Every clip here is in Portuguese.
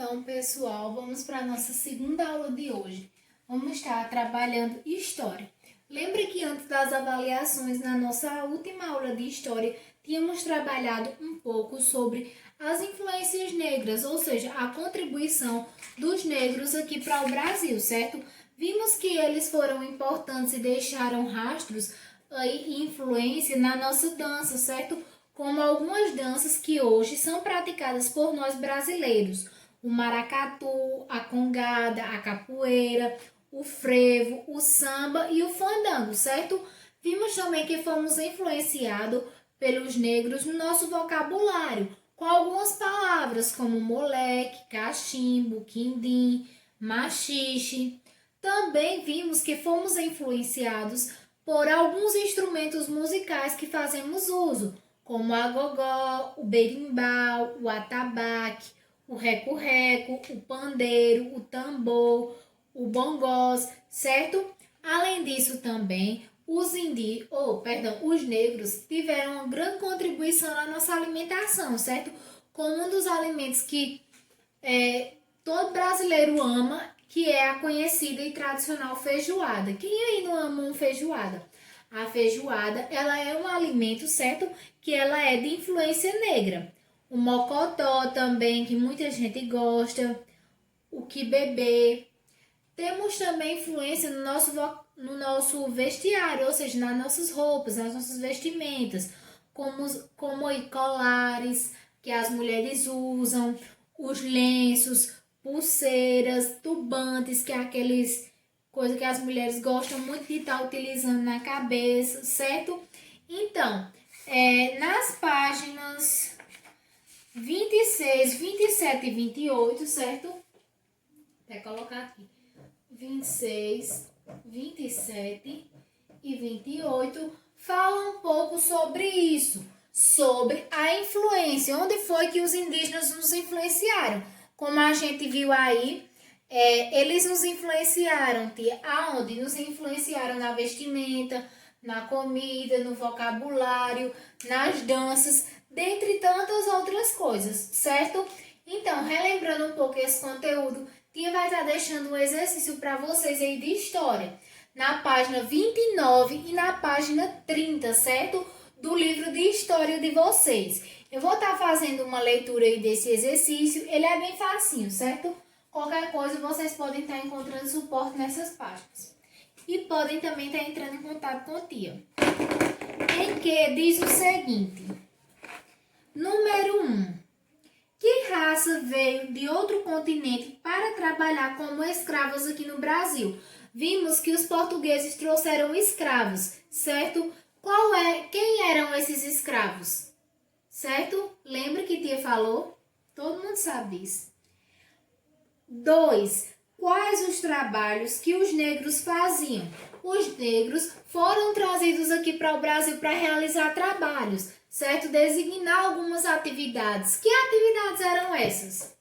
Então, pessoal, vamos para a nossa segunda aula de hoje. Vamos estar trabalhando história. Lembra que antes das avaliações, na nossa última aula de história, tínhamos trabalhado um pouco sobre as influências negras, ou seja, a contribuição dos negros aqui para o Brasil, certo? Vimos que eles foram importantes e deixaram rastros e influência na nossa dança, certo? Como algumas danças que hoje são praticadas por nós brasileiros. O maracatu, a congada, a capoeira, o frevo, o samba e o fandango, certo? Vimos também que fomos influenciados pelos negros no nosso vocabulário, com algumas palavras como moleque, cachimbo, quindim, machixe. Também vimos que fomos influenciados por alguns instrumentos musicais que fazemos uso, como o agogó, o berimbau, o atabaque, o reco-reco, o pandeiro, o tambor, o bongós, certo? Além disso também, os negros tiveram uma grande contribuição na nossa alimentação, certo? Como um dos alimentos que todo brasileiro ama, que é a conhecida e tradicional feijoada. Quem aí não ama uma feijoada? A feijoada, ela é um alimento, certo? Que ela é de influência negra. O mocotó também, que muita gente gosta. O quimbé. Temos também influência no nosso vestiário, ou seja, nas nossas roupas, nas nossas vestimentas, como colares que as mulheres usam, os lenços, pulseiras, turbantes, que é aqueles coisa que as mulheres gostam muito de estar utilizando na cabeça, certo? Então, nas páginas 26, 27 e 28, certo? Vou colocar aqui. 26, 27 e 28 fala um pouco sobre isso, sobre a influência, onde foi que os indígenas nos influenciaram. Como a gente viu aí, eles nos influenciaram, tia, aonde? Nos influenciaram na vestimenta, na comida, no vocabulário, nas danças, dentre tantas outras coisas, certo? Então, relembrando um pouco esse conteúdo, tia vai estar deixando um exercício para vocês aí de história, na página 29 e na página 30, certo? Do livro de história de vocês. Eu vou estar fazendo uma leitura aí desse exercício, ele é bem facinho, certo? Qualquer coisa vocês podem estar encontrando suporte nessas páginas. E podem também estar entrando em contato com a tia. Em que diz o seguinte. Número 1. Que raça veio de outro continente para trabalhar como escravos aqui no Brasil? Vimos que os portugueses trouxeram escravos, certo? Quem eram esses escravos? Certo? Lembra que tia falou? Todo mundo sabe disso. 2. Quais os trabalhos que os negros faziam? Os negros foram trazidos aqui para o Brasil para realizar trabalhos, certo? Designar algumas atividades. Que atividades eram essas?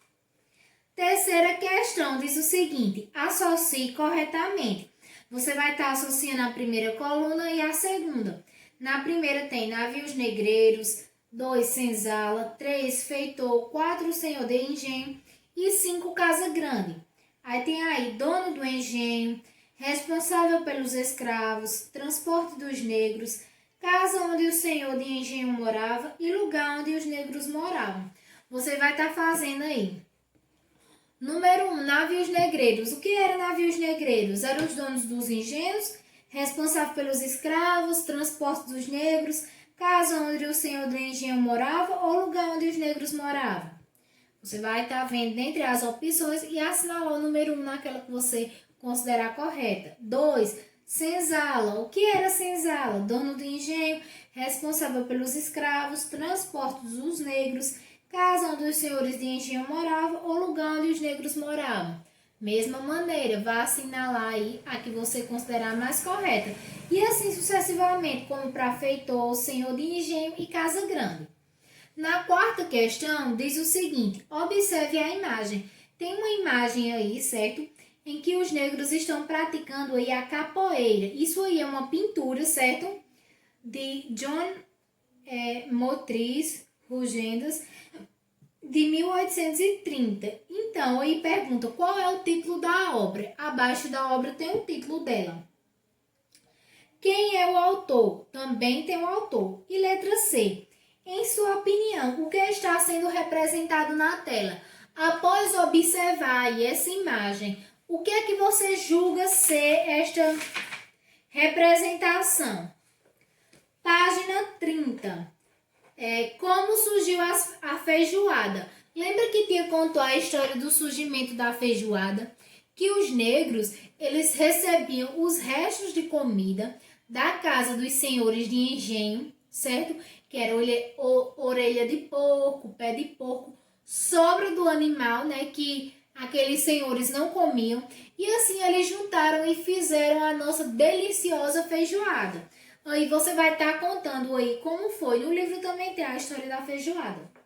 Terceira questão diz o seguinte: associe corretamente. Você vai estar associando a primeira coluna e a segunda. Na primeira tem navios negreiros, 2 senzala, 3 feitor, 4 senhor de engenho e 5 casa grande. Aí tem aí dono do engenho, responsável pelos escravos, transporte dos negros, casa onde o senhor de engenho morava e lugar onde os negros moravam. Você vai estar fazendo aí. Número 1, navios negreiros. O que eram navios negreiros? Eram os donos dos engenhos, responsáveis pelos escravos, transporte dos negros, casa onde o senhor do engenho morava ou lugar onde os negros moravam. Você vai estar vendo dentre as opções e assinalar o número 1 naquela que você considerar correta. 2, senzala. O que era senzala? Dono do engenho, responsável pelos escravos, transporte dos negros, casa onde os senhores de engenho moravam ou lugar onde os negros moravam. Mesma maneira, vá assinalar aí a que você considerar mais correta. E assim sucessivamente, como para feitor, senhor de engenho e casa grande. Na quarta questão, diz o seguinte: observe a imagem. Tem uma imagem aí, certo? Em que os negros estão praticando aí a capoeira. Isso aí é uma pintura, certo? De John Motriz Rugendas, de 1830. Então, Então, aí pergunta, qual é o título da obra? Abaixo da obra tem o título dela. Quem é o autor? Também tem o autor. E letra C. Em sua opinião, o que está sendo representado na tela? Após observar aí essa imagem, o que é que você julga ser esta representação? Página 30. Como surgiu a feijoada? Lembra que tia contou a história do surgimento da feijoada? Que os negros, eles recebiam os restos de comida da casa dos senhores de engenho, certo? Que era orelha de porco, pé de porco, sobra do animal, né? Que aqueles senhores não comiam. E assim eles juntaram e fizeram a nossa deliciosa feijoada. Aí você vai estar contando aí como foi. No livro também tem a história da feijoada.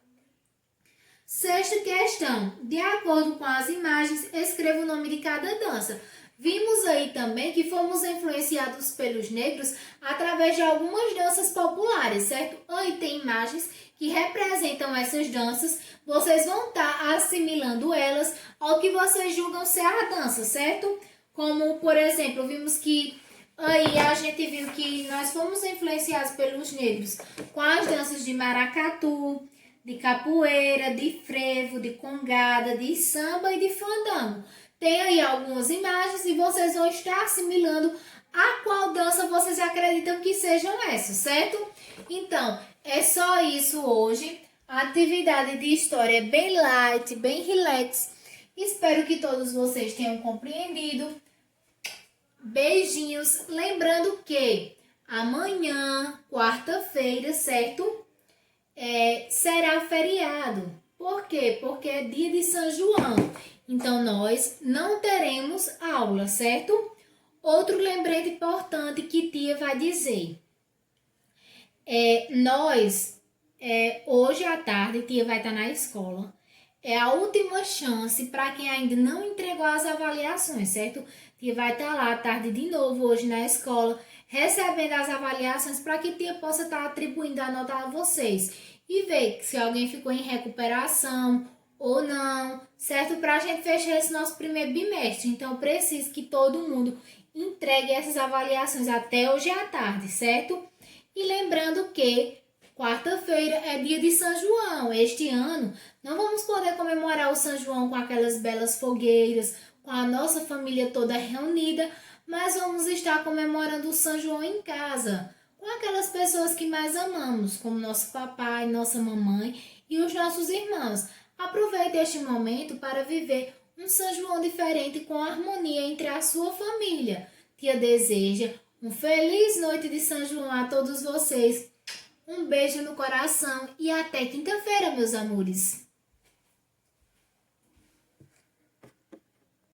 Sexta questão. De acordo com as imagens, escreva o nome de cada dança. Vimos aí também que fomos influenciados pelos negros através de algumas danças populares, certo? Aí tem imagens que representam essas danças. Vocês vão estar assimilando elas ao que vocês julgam ser a dança, certo? Como, por exemplo, vimos que aí a gente viu que nós fomos influenciados pelos negros com as danças de maracatu, de capoeira, de frevo, de congada, de samba e de fandango. Tem aí algumas imagens e vocês vão estar assimilando a qual dança vocês acreditam que sejam essas, certo? Então, é só isso hoje. A atividade de história é bem light, bem relax. Espero que todos vocês tenham compreendido. Beijinhos. Lembrando que amanhã, quarta-feira, certo? Será feriado. Por quê? Porque é dia de São João. Então, nós não teremos aula, certo? Outro lembrete importante que tia vai dizer. Hoje à tarde, tia vai estar na escola. É a última chance para quem ainda não entregou as avaliações, certo? Tia vai estar lá à tarde de novo hoje na escola, recebendo as avaliações para que tia possa estar atribuindo a nota a vocês. E ver se alguém ficou em recuperação ou não, certo? Para a gente fechar esse nosso primeiro bimestre. Então, preciso que todo mundo entregue essas avaliações até hoje à tarde, certo? E lembrando que quarta-feira é dia de São João. Este ano não vamos poder comemorar o São João com aquelas belas fogueiras, com a nossa família toda reunida, mas vamos estar comemorando o São João em casa, com aquelas pessoas que mais amamos, como nosso papai, nossa mamãe e os nossos irmãos. Aproveite este momento para viver um São João diferente com harmonia entre a sua família. Tia deseja uma feliz noite de São João a todos vocês. Um beijo no coração e até quinta-feira, meus amores.